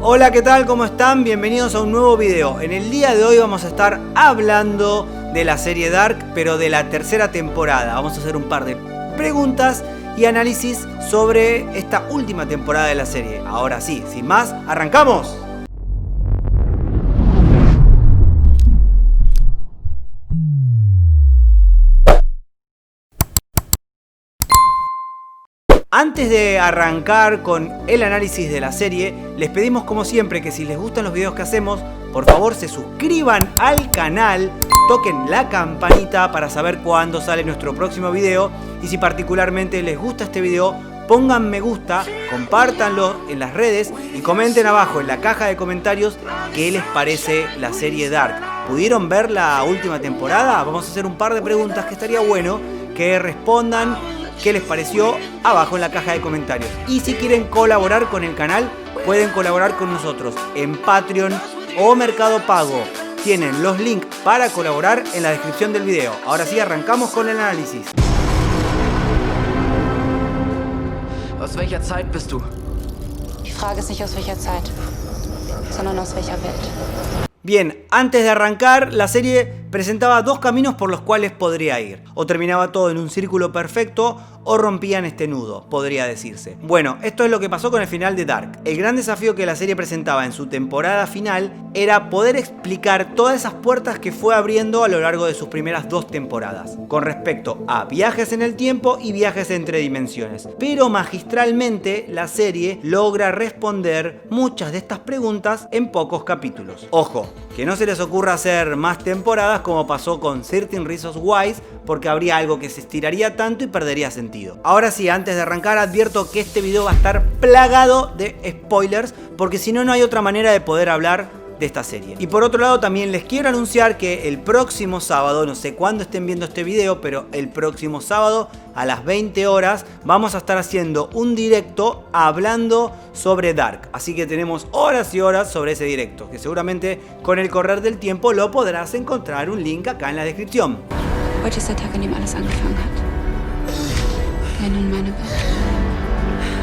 Hola, ¿qué tal? ¿Cómo están? Bienvenidos a un nuevo video. En el día de hoy vamos a estar hablando de la serie Dark, pero de la tercera temporada. Vamos a hacer un par de preguntas y análisis sobre esta última temporada de la serie. Ahora sí, sin más, ¡arrancamos! Antes de arrancar con el análisis de la serie, les pedimos como siempre que si les gustan los videos que hacemos, por favor se suscriban al canal, toquen la campanita para saber cuándo sale nuestro próximo video y si particularmente les gusta este video, pongan me gusta, compártanlo en las redes y comenten abajo en la caja de comentarios qué les parece la serie Dark. ¿Pudieron ver la última temporada? Vamos a hacer un par de preguntas que estaría bueno que respondan qué les pareció abajo en la caja de comentarios. Y si quieren colaborar con el canal, pueden colaborar con nosotros en Patreon o Mercado Pago. Tienen los links para colaborar en la descripción del video. Ahora sí, arrancamos con el análisis. Aus welcher Zeit bist du? Die Frage ist nicht aus welcher Zeit, sondern aus welcher Welt. Bien, antes de arrancar, la serie presentaba dos caminos por los cuales podría ir. O terminaba todo en un círculo perfecto, o rompían este nudo, podría decirse. Bueno, esto es lo que pasó con el final de Dark. El gran desafío que la serie presentaba en su temporada final era poder explicar todas esas puertas que fue abriendo a lo largo de sus primeras dos temporadas, con respecto a viajes en el tiempo y viajes entre dimensiones. Pero magistralmente la serie logra responder muchas de estas preguntas en pocos capítulos. Ojo, que no se les ocurra hacer más temporadas como pasó con 13 Reasons Why, porque habría algo que se estiraría tanto y perdería sentido. Ahora sí, antes de arrancar advierto que este video va a estar plagado de spoilers, porque si no, no hay otra manera de poder hablar de esta serie. Y por otro lado también les quiero anunciar que el próximo sábado, no sé cuándo estén viendo este video, pero el próximo sábado a las 20 horas vamos a estar haciendo un directo hablando sobre Dark. Así que tenemos horas y horas sobre ese directo, que seguramente con el correr del tiempo lo podrás encontrar un link acá en la descripción. Heute ist der Tag, an dem alles angefangen hat. In meine Welt.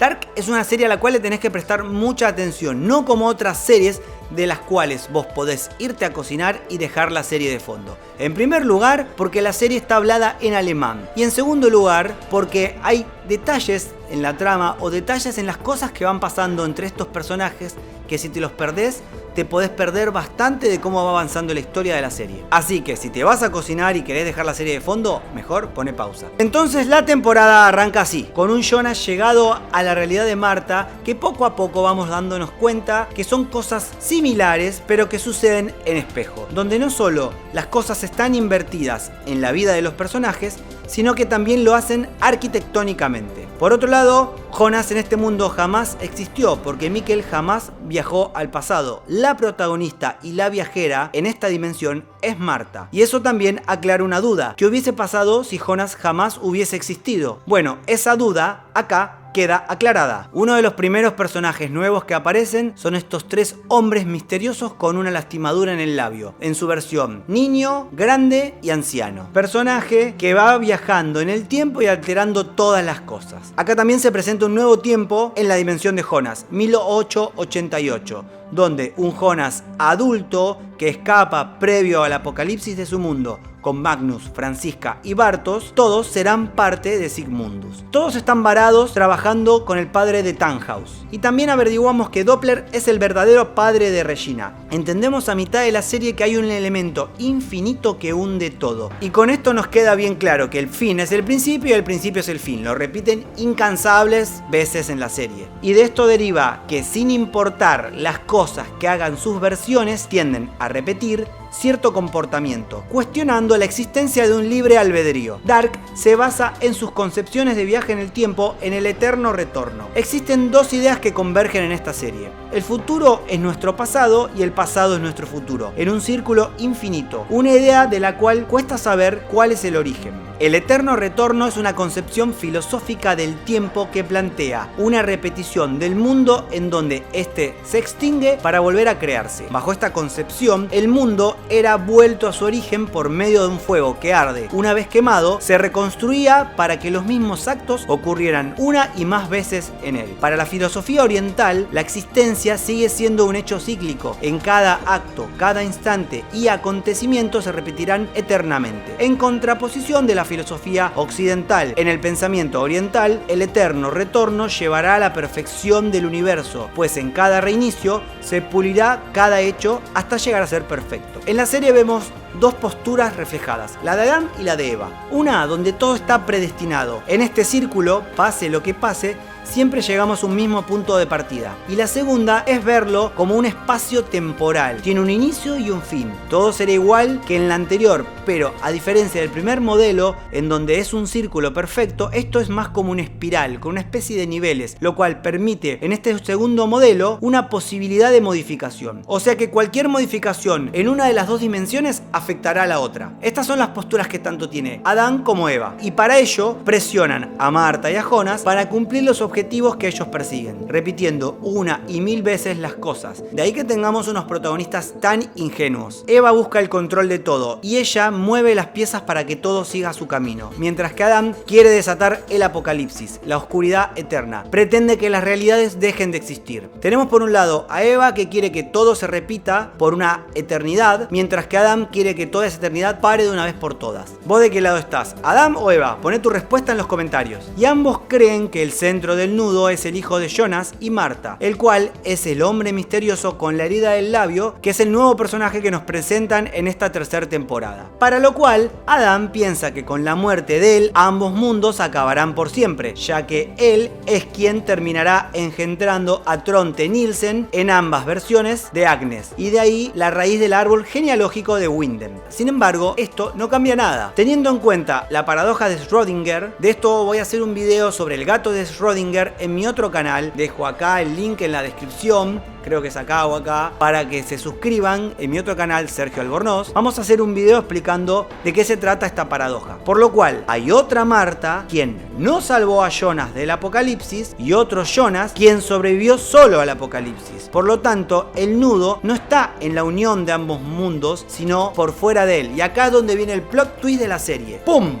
Dark es una serie a la cual le tenés que prestar mucha atención, no como otras series de las cuales vos podés irte a cocinar y dejar la serie de fondo. En primer lugar, porque la serie está hablada en alemán. Y en segundo lugar, porque hay detalles en la trama o detalles en las cosas que van pasando entre estos personajes que si te los perdés, te podés perder bastante de cómo va avanzando la historia de la serie. Así que si te vas a cocinar y querés dejar la serie de fondo, mejor pone pausa. Entonces la temporada arranca así, con un Jonas llegado a la realidad de Marta, que poco a poco vamos dándonos cuenta que son cosas similares, pero que suceden en espejo, donde no solo las cosas están invertidas en la vida de los personajes, sino que también lo hacen arquitectónicamente. Por otro lado, Jonas en este mundo jamás existió, porque Mikkel jamás viajó al pasado. La protagonista y la viajera en esta dimensión es Marta. Y eso también aclara una duda. ¿Qué hubiese pasado si Jonas jamás hubiese existido? Bueno, esa duda acá queda aclarada. Uno de los primeros personajes nuevos que aparecen son estos tres hombres misteriosos con una lastimadura en el labio, en su versión niño, grande y anciano. Personaje que va viajando en el tiempo y alterando todas las cosas. Acá también se presenta un nuevo tiempo en la dimensión de Jonas, 1888, donde un Jonas adulto que escapa previo al apocalipsis de su mundo, con Magnus, Franziska y Bartos, todos serán parte de Sigmundus. Todos están varados trabajando con el padre de Tannhaus. Y también averiguamos que Doppler es el verdadero padre de Regina. Entendemos a mitad de la serie que hay un elemento infinito que hunde todo. Y con esto nos queda bien claro que el fin es el principio y el principio es el fin. Lo repiten incansables veces en la serie. Y de esto deriva que sin importar las cosas que hagan sus versiones, tienden a repetir cierto comportamiento, cuestionando la existencia de un libre albedrío. Dark se basa en sus concepciones de viaje en el tiempo en el eterno retorno. Existen dos ideas que convergen en esta serie. El futuro es nuestro pasado y el pasado es nuestro futuro, en un círculo infinito. Una idea de la cual cuesta saber cuál es el origen. El eterno retorno es una concepción filosófica del tiempo que plantea una repetición del mundo en donde éste se extingue para volver a crearse. Bajo esta concepción, el mundo era vuelto a su origen por medio de un fuego que arde. Una vez quemado, se reconstruía para que los mismos actos ocurrieran una y más veces en él. Para la filosofía oriental, la existencia sigue siendo un hecho cíclico. En cada acto, cada instante y acontecimiento se repetirán eternamente. En contraposición de la filosofía occidental, en el pensamiento oriental, el eterno retorno llevará a la perfección del universo, pues en cada reinicio se pulirá cada hecho hasta llegar a ser perfecto. En la serie vemos dos posturas reflejadas, la de Adán y la de Eva. Una donde todo está predestinado. En este círculo, pase lo que pase, siempre llegamos a un mismo punto de partida. Y la segunda es verlo como un espacio temporal. Tiene un inicio y un fin. Todo será igual que en la anterior, pero a diferencia del primer modelo, en donde es un círculo perfecto, esto es más como una espiral, con una especie de niveles, lo cual permite en este segundo modelo una posibilidad de modificación. O sea que cualquier modificación en una de las dos dimensiones afectará a la otra. Estas son las posturas que tanto tiene Adán como Eva. Y para ello presionan a Marta y a Jonas para cumplir los objetivos que ellos persiguen, repitiendo una y mil veces las cosas. De ahí que tengamos unos protagonistas tan ingenuos. Eva busca el control de todo y ella mueve las piezas para que todo siga su camino, mientras que Adán quiere desatar el apocalipsis, la oscuridad eterna. Pretende que las realidades dejen de existir. Tenemos por un lado a Eva, que quiere que todo se repita por una eternidad, mientras que Adán quiere que toda esa eternidad pare de una vez por todas. ¿Vos de qué lado estás? ¿Adán o Eva? Poné tu respuesta en los comentarios. Y ambos creen que el centro del nudo es el hijo de Jonas y Marta, el cual es el hombre misterioso con la herida del labio, que es el nuevo personaje que nos presentan en esta tercera temporada. Para lo cual, Adán piensa que con la muerte de él, ambos mundos acabarán por siempre, ya que él es quien terminará engendrando a Tronte Nielsen en ambas versiones de Agnes, y de ahí la raíz del árbol genealógico de Winden. Sin embargo, esto no cambia nada. Teniendo en cuenta la paradoja de Schrödinger, de esto voy a hacer un video sobre el gato de Schrödinger en mi otro canal. Dejo acá el link en la descripción, creo que es acá o acá, para que se suscriban en mi otro canal, Sergio Albornoz. Vamos a hacer un video explicando de qué se trata esta paradoja. Por lo cual, hay otra Marta quien no salvó a Jonas del apocalipsis y otro Jonas quien sobrevivió solo al apocalipsis. Por lo tanto, el nudo no está en la unión de ambos mundos, sino por fuera de él. Y acá es donde viene el plot twist de la serie. ¡Pum!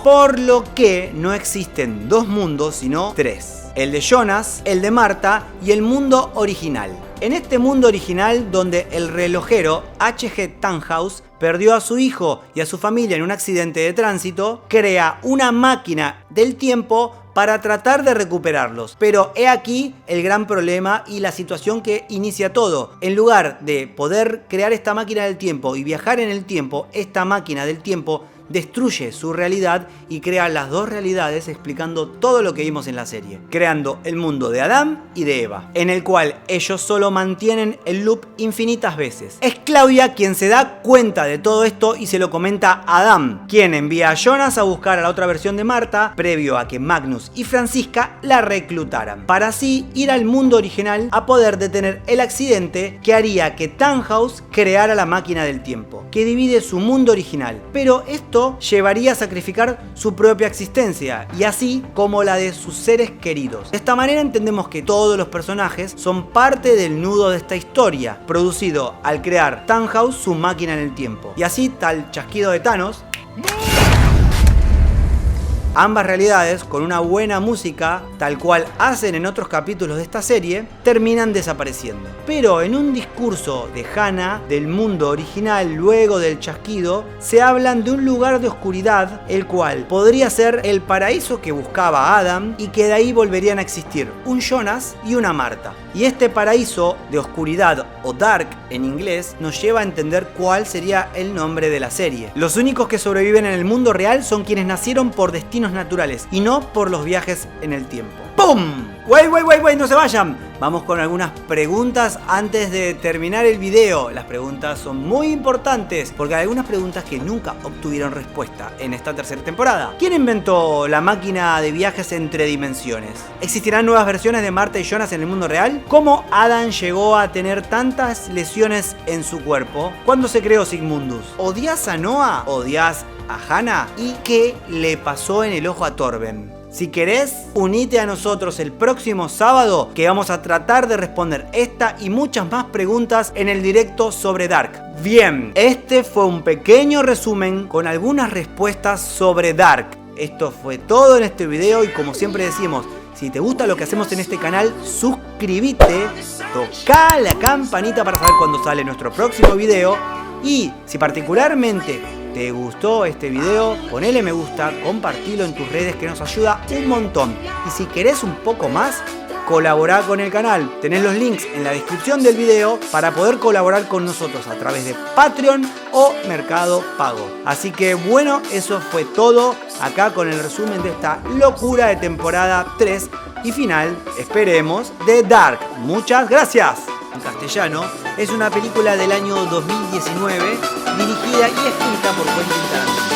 Por lo que no existen dos mundos, sino tres. El de Jonas, el de Marta y el mundo original. En este mundo original, donde el relojero H.G. Tannhaus perdió a su hijo y a su familia en un accidente de tránsito, crea una máquina del tiempo para tratar de recuperarlos. Pero he aquí el gran problema y la situación que inicia todo. En lugar de poder crear esta máquina del tiempo y viajar en el tiempo, esta máquina del tiempo destruye su realidad y crea las dos realidades, explicando todo lo que vimos en la serie, creando el mundo de Adán y de Eva, en el cual ellos solo mantienen el loop infinitas veces. Es Claudia quien se da cuenta de todo esto y se lo comenta a Adán, quien envía a Jonas a buscar a la otra versión de Marta, previo a que Magnus y Francisca la reclutaran, para así ir al mundo original a poder detener el accidente que haría que Tannhaus creara la máquina del tiempo, que divide su mundo original. Pero esto llevaría a sacrificar su propia existencia, y así como la de sus seres queridos. De esta manera entendemos que todos los personajes son parte del nudo de esta historia, producido al crear Tannhaus su máquina en el tiempo. Y así, tal chasquido de Thanos, ambas realidades, con una buena música, tal cual hacen en otros capítulos de esta serie, terminan desapareciendo. Pero en un discurso de Hannah, del mundo original luego del chasquido, se hablan de un lugar de oscuridad, el cual podría ser el paraíso que buscaba Adam, y que de ahí volverían a existir un Jonas y una Marta. Y este paraíso de oscuridad, o dark en inglés, nos lleva a entender cuál sería el nombre de la serie. Los únicos que sobreviven en el mundo real son quienes nacieron por destinos naturales y no por los viajes en el tiempo. ¡Pum! ¡Boom! ¡Wey! No se vayan. Vamos con algunas preguntas antes de terminar el video. Las preguntas son muy importantes porque hay algunas preguntas que nunca obtuvieron respuesta en esta tercera temporada. ¿Quién inventó la máquina de viajes entre dimensiones? ¿Existirán nuevas versiones de Marta y Jonas en el mundo real? ¿Cómo Adam llegó a tener tantas lesiones en su cuerpo? ¿Cuándo se creó Sigmundus? ¿Odias a Noah? ¿Odias a Hannah? ¿Y qué le pasó en el ojo a Torben? Si querés, unite a nosotros el próximo sábado que vamos a tratar de responder esta y muchas más preguntas en el directo sobre Dark. Bien, este fue un pequeño resumen con algunas respuestas sobre Dark. Esto fue todo en este video y como siempre decimos, si te gusta lo que hacemos en este canal, suscríbete, toca la campanita para saber cuando sale nuestro próximo video y si particularmente ¿te gustó este video? Ponele me gusta, compartilo en tus redes que nos ayuda un montón. Y si querés un poco más, colaborá con el canal. Tenés los links en la descripción del video para poder colaborar con nosotros a través de Patreon o Mercado Pago. Así que bueno, eso fue todo acá con el resumen de esta locura de temporada 3 y final, esperemos, de Dark. Muchas gracias. En castellano, es una película del año 2019 dirigida y escrita por Quentin Tarantino.